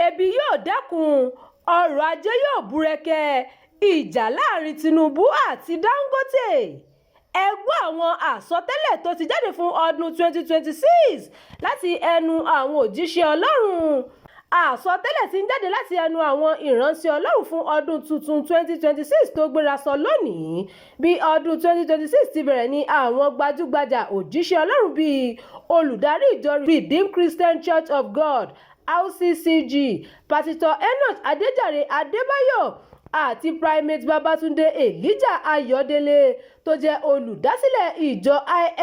ebi yóò dẹ́kun, ọrọ̀ ajé yóò búrẹ́kẹ́, ìjà láàrin Tinubu àti Dangote. Ẹ gbọ́ àwọn àsọtẹ́lẹ̀ tó ti jáde fún ọdún 2026 láti ẹnu àwọn òjíṣẹ́ Ọlọ́run. Àsọtẹ́lẹ̀ tí ń jáde láti ẹnu àwọn ìránṣẹ́ Ọlọ́run fún ọdún tuntun 2026 tó gbéra sọ lónìí. Bí ọdún 2026 ti bẹ̀rẹ̀ ní àwọn gbajúgbajà òjíṣẹ́ Ọlọ́run bíi olùdarí ìjọ Redeemed Christian Church of God RCCG, pásítọ̀ Enoch Adéjàre Adébáyọ̀ àti primate Babátúndé Elijah Ayọ̀délé tó jẹ́ olùdásílẹ̀ ìjọ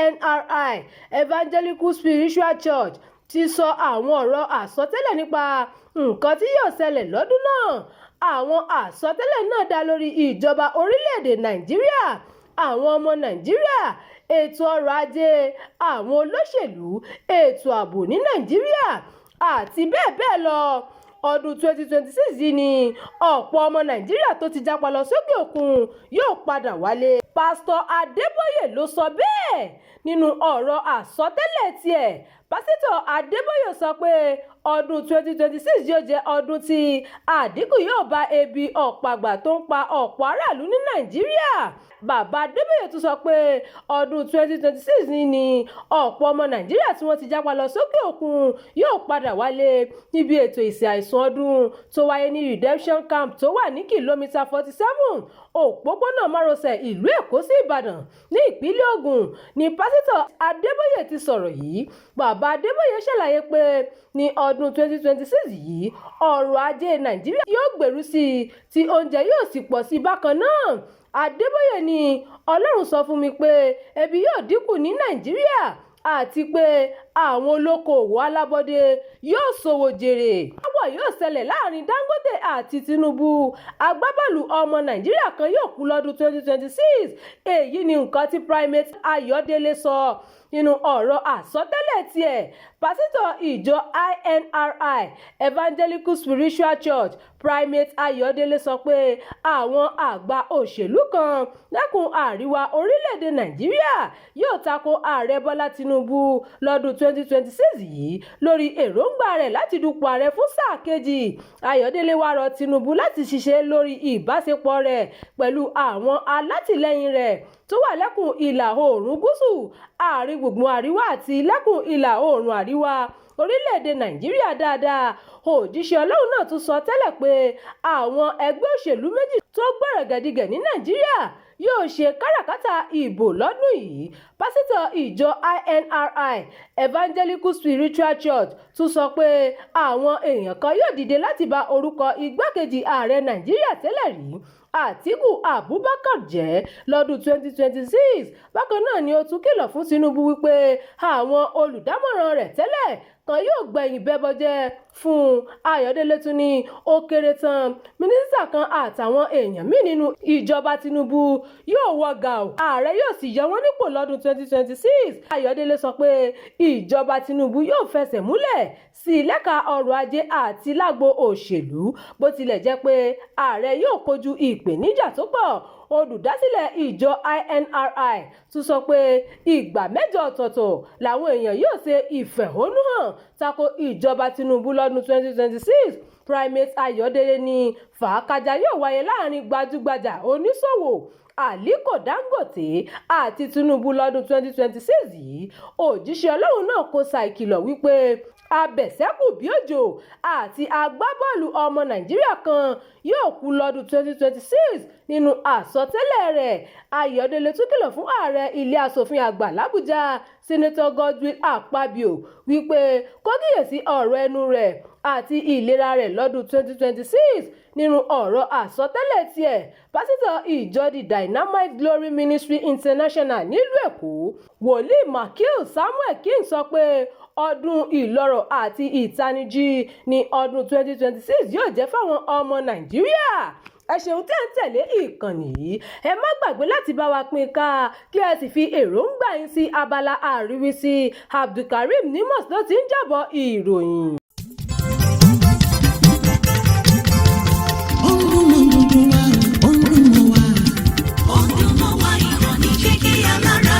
INRI Evangelical Spiritual Church ti sọ àwọn ọ̀rọ̀ àsọtẹ́lẹ̀ nípa nǹkan tí yóò ṣẹlẹ̀ lọ́dún náà. Àwọn àsọtẹ́lẹ̀ náà dá lórí ìjọba orílẹ̀-èdè Nàìjíríà, àwọn ọmọ Nàìjíríà, ètò ọrọ̀ ajé, àwọn olóṣèlú, ètò ààbò ní Nàìjíríà àti bẹ́ẹ̀ bẹ́ẹ̀ lọ. Ọdún 2026 yìí ni ọ̀pọ̀ ọmọ Nàìjíríà tó ti jápa lọ sókè òkun yóò padà wálé. Pásítọ̀ Adébóyè ló sọ bẹ́ẹ̀ nínú ọ̀rọ̀ àsọtẹ́lẹ̀ tiẹ̀. Pásítọ̀ Adébóyè sọ pé ọdún 2026 yóò jẹ́ ọdún tí àdínkù yóò bá ebi ọ̀pàgbà tó ń pa ọ̀pọ̀ aráàlú ní Nàìjíríà. Bàbá Adébóyè tún sọ pé ọdún 2026 ni ọ̀pọ̀ ọmọ Nàìjíríà tí wọ́n ti jápa lọ sókè òkun yóò padà wálé níbi ètò ìsìn àìsùn ọdún tó wáyé ní Redemption Camp tó wà ní kìlómítà 47 òpópónà márosẹ̀ ìlú Èkó sí Ìbàdàn ní ìpínlẹ̀ Ògùn ni pásítọ̀ Adébóyè ti sọ̀rọ̀ yìí. Bàbá Adébóyè ṣàlàyé pé ní ọdún 2026 yìí ọrọ̀ ajé Nàìjíríà yóò gbèrú sí i tí oúnjẹ yóò sì pọ̀ sí i bákan náà. Adébóyè ní Ọlọ́run sọ fún mi pé ebi yóò dínkù ní Nàìjíríà àti pé àwọn olókoòwò alábọ́dé yóò ṣòwò jèrè. Aáwọ̀ yóò ṣẹlẹ̀ láàrin Dangote àti Tinubu. Agbábọ́ọ̀lù ọmọ Nàìjíríà kan yóò kú lọ́dún 2026. Èyí ni nǹkan tí primate Ayọ̀délé sọ nínú ọ̀rọ̀ àsọtẹ́lẹ̀ tiẹ̀. Pásítọ̀ ìjọ INRI Evangelical Spiritual Church primate Ayọ̀délé sọ pé àwọn àgbà òṣèlú kan lẹ́kùn àríwá orílẹ̀-èdè Nàìjíríà yóò tako ààrẹ Bọ́lá Tinubu lọ́dún 2026 yìí lórí èròǹgbà rẹ̀ láti dupò ààrẹ fún sáà kejì. Ayọ̀délé wá rọ Tinubu láti ṣiṣẹ́ lórí ìbáṣepọ̀ rẹ̀ pẹ̀lú àwọn alátìlẹ́yìn rẹ̀ tó wà lẹ́kùn ìlà oòrùn gúúsù, àárín gbùngbùn àríwá àti lẹ́kùn ìlà oòrùn àríwá orílẹ̀-èdè Nàìjíríà dáadáa. Òjíṣẹ́ Ọlọ́run náà tún sọ tẹ́lẹ̀ pé àwọn ẹgbẹ́ òṣèlú méjì tó gbọ̀rọ̀gẹ̀dígẹ̀ ní Nàìjíríà yóò ṣe káràkátà ìbò lọ́dún yìí. Pásítọ̀ ìjọ INRI Evangelical Spiritual Church tún sọ pé àwọn èèyàn kan yóò dìde láti bà orúkọ igbákejì ààrẹ Nàìjíríà tẹ́lẹ̀ rí Àtíkù Abubakar jẹ́ lọ́dún 2026. Bákan náà ni ó tún kìlọ̀ fún Tinubu wípé àwọn olùdámọ̀ràn rẹ̀ tẹ́lẹ̀ kan yóò gbẹ̀yìn bẹ́bọjẹ́ fún un. Ayọ̀délé tún ní ó kéré tán mínísítà kan àtàwọn èèyàn míì nínú ìjọba Tinubu yóò wọ gàù, ààrẹ yóò sì yọ wọ́n nípò lọ́dún 2026. Ayọ̀délé sọ pé ìjọba Tinubu yóò fẹsẹ̀ múlẹ̀ sí lẹ́ka ọrọ̀ ajé àti lágbo òṣèlú bó tilẹ̀ jẹ́ pé ààrẹ yóò kojú ìpèníjà tó pọ̀. Olùdásílẹ̀ ìjọ INRI tún sọ pé ìgbà 7 ọ̀tọ̀ọ̀tọ̀ làwọn èèyàn yóò ṣe ìfẹ̀hónúhàn tako ìjọba Tinubu lọ́dún 2026. Primate Ayọ̀délé ní fàákàjà yóò wáyé láàrin gbajúgbajà oníṣòwò Aliko Dangote àti Tinubu lọ́dún 2026 yìí. Òjíṣẹ́ Ọlọ́run náà kò sa ìkìlọ̀ wípé abẹ̀sẹ́kù bí òjò àti agbábọ́ọ̀lù ọmọ Nàìjíríà kan yóò kú lọ́dún 2026 nínú àsọtẹ́lẹ̀ rẹ̀. Ayọ̀délé tún kìlọ̀ fún ààrẹ ilé asòfin àgbà l'Àbújá Senator Godswill Akpabio wípé kó kíyèsí ọ̀rọ̀ ẹnu rẹ̀ àti ìlera rẹ̀ lọ́dún 2026. Nínú ọ̀rọ̀ àsọtẹ́lẹ̀ tiẹ̀, pásítọ̀ ìjọ The Dynamite Glory Ministry International nílùú Èkó wòlíì Makil Samuel King sọ pé ọdún ìlọ́rọ̀ àti ìtanijí ní ọdún 2026 yóò jẹ́ fáwọn ọmọ Nàìjíríà. Ẹ ṣeun tẹ́ ń tẹ̀lé ìkànnì yìí. Ẹ má gbàgbé láti bá wa pín ká kí ẹ sì fi èròǹgbà yín sí abala àríwísí. Abdulkareem Nimos ló ti ń jábọ̀ ìròyìn. Ọdún mọ́wá ìkànnì jígí alára.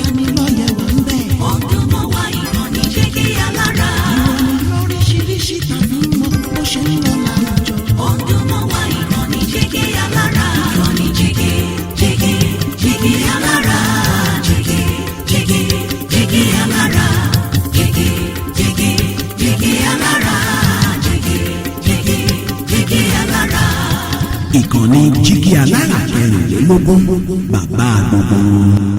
lanilọ́yẹ̀ wà ń bẹ̀. ọdún mọ́ wa ìkànnì jígí alára. ìròyìn lóríṣiríṣi tàbí mọ bó ṣe ń lọ láwùjọ. ọdún mọ́ wa ìkànnì jígí alára. ìkànnì jígí alára. jígí alára. jígí alára. jígí alára. ìkànnì jígí alára 24 bàbá gbogbo.